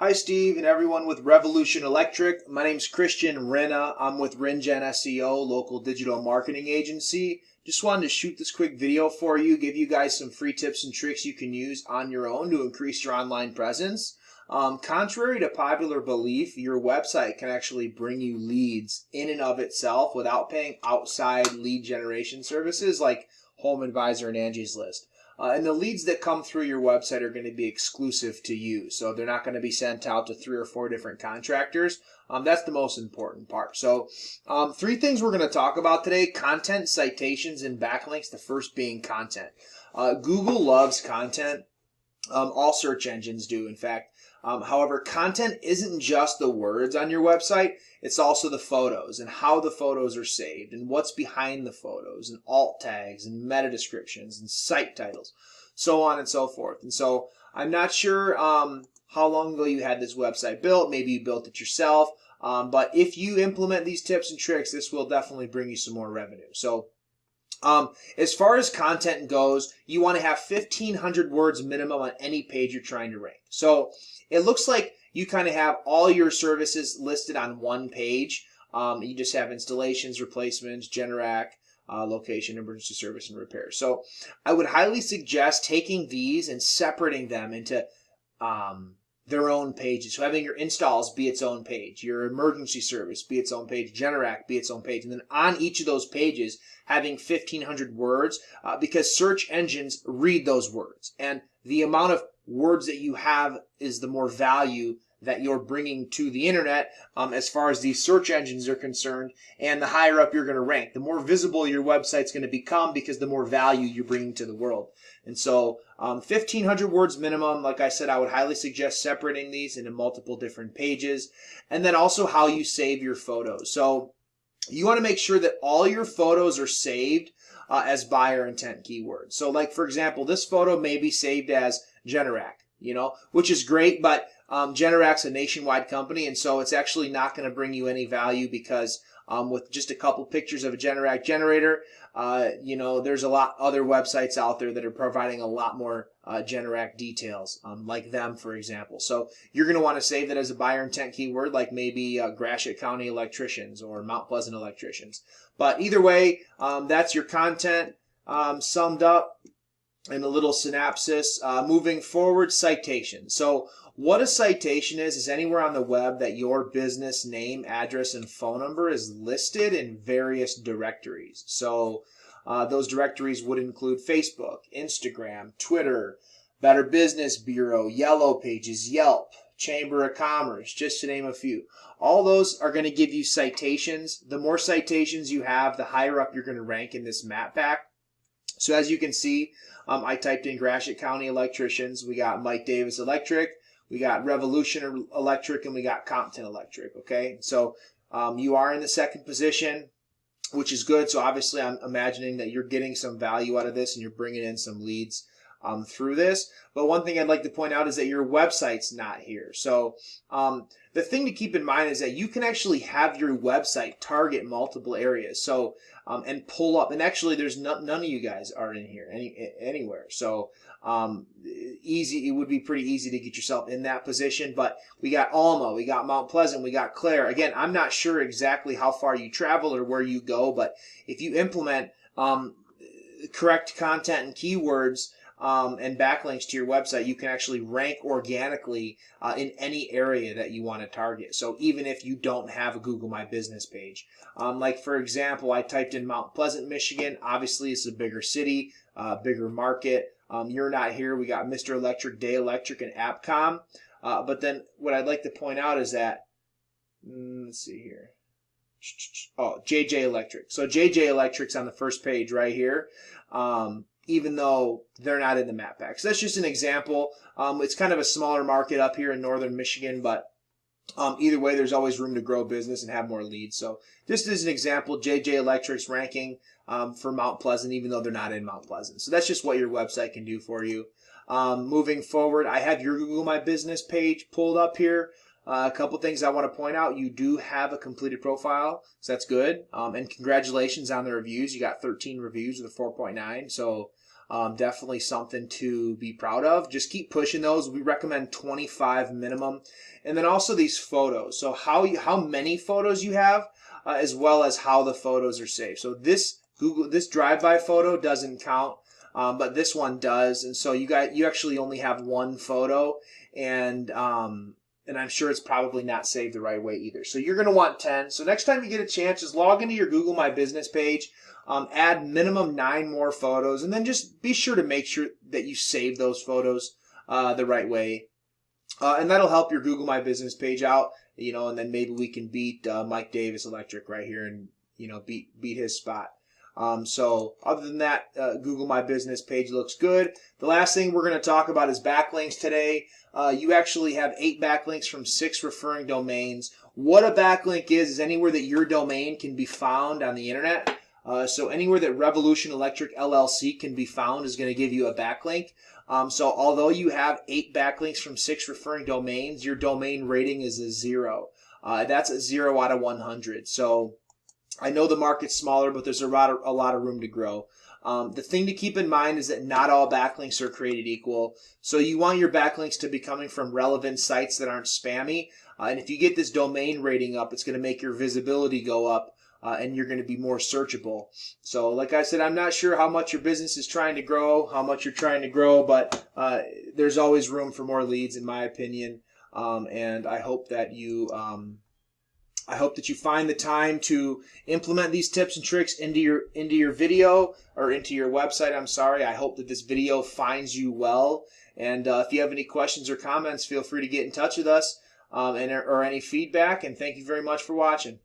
Hi, Steve, and everyone with Revolution Electric. My name's Christian Renna. I'm with RenGen SEO, local digital marketing agency. Just wanted to shoot this quick video for you, give you guys some free tips and tricks you can use on your own to increase your online presence. Contrary to popular belief, your website can actually bring you leads in and of itself without paying outside lead generation services like Home Advisor and Angie's List. And the leads that come through your website are going to be exclusive to you. So they're not going to be sent out to 3 or 4 different contractors. That's the most important part. So 3 things we're going to talk about today: content, citations, and backlinks. The first being content. Google loves content. All search engines do, in fact. However, content isn't just the words on your website. It's also the photos and how the photos are saved and what's behind the photos and alt tags and meta descriptions and site titles, so on and so forth. And so I'm not sure how long ago you had this website built. Maybe you built it yourself. But if you implement these tips and tricks, this will definitely bring you some more revenue. So as far as content goes, you want to have 1,500 words minimum on any page you're trying to rank. So it looks like you kind of have all your services listed on one page. You just have installations, replacements, Generac, location, emergency service, and repair. So I would highly suggest taking these and separating them into their own pages. So having your installs be its own page, your emergency service be its own page, Generac be its own page, and then on each of those pages having 1,500 words, because search engines read those words, and the amount of words that you have is the more value that you're bringing to the internet as far as these search engines are concerned, and the higher up you're going to rank, the more visible your website's going to become because the more value you're bringing to the world. And so 1,500 words minimum. Like I said, I would highly suggest separating these into multiple different pages, and then also how you save your photos. So you want to make sure that all your photos are saved as buyer intent keywords. So like, for example, this photo may be saved as Generac, which is great, but Generac's a nationwide company, and so it's actually not going to bring you any value because with just a couple pictures of a Generac generator, there's a lot other websites out there that are providing a lot more Generac details, like them, for example. So you're going to want to save that as a buyer intent keyword, like maybe Gratiot County electricians or Mount Pleasant electricians. But either way, that's your content summed up in a little synopsis. Moving forward, citations. So what a citation is anywhere on the web that your business name, address, and phone number is listed in various directories. So those directories would include Facebook, Instagram, Twitter, Better Business Bureau, Yellow Pages, Yelp, Chamber of Commerce, just to name a few. All those are going to give you citations. The more citations you have, the higher up you're going to rank in this map pack. So as you can see, I typed in Gratiot County electricians. We got Mike Davis Electric. We got Revolution Electric, and we got Compton Electric, okay? So you are in the second position, which is good. So obviously I'm imagining that you're getting some value out of this and you're bringing in some leads through this. But one thing I'd like to point out is that your website's not here. So the thing to keep in mind is that you can actually have your website target multiple areas. So and pull up, and actually there's none of you guys are in here anywhere. So easy, it would be pretty easy to get yourself in that position. But we got Alma, we got Mount Pleasant, we got Clare. Again, I'm not sure exactly how far you travel or where you go, but if you implement correct content and keywords and backlinks to your website, you can actually rank organically in any area that you want to target. So even if you don't have a Google My Business page, like for example, I typed in Mount Pleasant, Michigan. Obviously, it's a bigger city, bigger market. You're not here. We got Mr. Electric, Day Electric, and Appcom. But then what I'd like to point out is that, let's see here. Oh, JJ Electric. So JJ Electric's on the first page right here. Even though they're not in the map pack. So that's just an example. It's kind of a smaller market up here in northern Michigan, but either way, there's always room to grow business and have more leads. So just as an example, JJ Electric's ranking for Mount Pleasant, even though they're not in Mount Pleasant. So that's just what your website can do for you. Moving forward, I have your Google My Business page pulled up here. A couple things I want to point out. You do have a completed profile, so that's good. And congratulations on the reviews. You got 13 reviews with a 4.9. So Definitely something to be proud of. Just keep pushing those. We recommend 25 minimum. And then also these photos. So how many photos you have, as well as how the photos are saved. So this drive-by photo doesn't count, but this one does. And so you actually only have one photo, and I'm sure it's probably not saved the right way either. So you're going to want 10. So next time you get a chance, just log into your Google My Business page, add minimum 9 more photos, and then just be sure to make sure that you save those photos the right way. And that'll help your Google My Business page out, and then maybe we can beat Mike Davis Electric right here and, beat his spot. So other than that, Google My Business page looks good. The last thing we're going to talk about is backlinks today. You actually have 8 backlinks from 6 referring domains. What a backlink is anywhere that your domain can be found on the internet. So anywhere that Revolution Electric LLC can be found is going to give you a backlink. So although you have 8 backlinks from 6 referring domains, your domain rating is a 0. That's a 0 out of 100. So I know the market's smaller, but there's a lot of room to grow. The thing to keep in mind is that not all backlinks are created equal. So you want your backlinks to be coming from relevant sites that aren't spammy. And if you get this domain rating up, it's going to make your visibility go up. And you're going to be more searchable. So like I said, I'm not sure how much your business is trying to grow, but there's always room for more leads, in my opinion. And I hope that you find the time to implement these tips and tricks into your video, or into your website. I'm sorry. I hope that this video finds you well. And if you have any questions or comments, feel free to get in touch with us, or any feedback. And thank you very much for watching.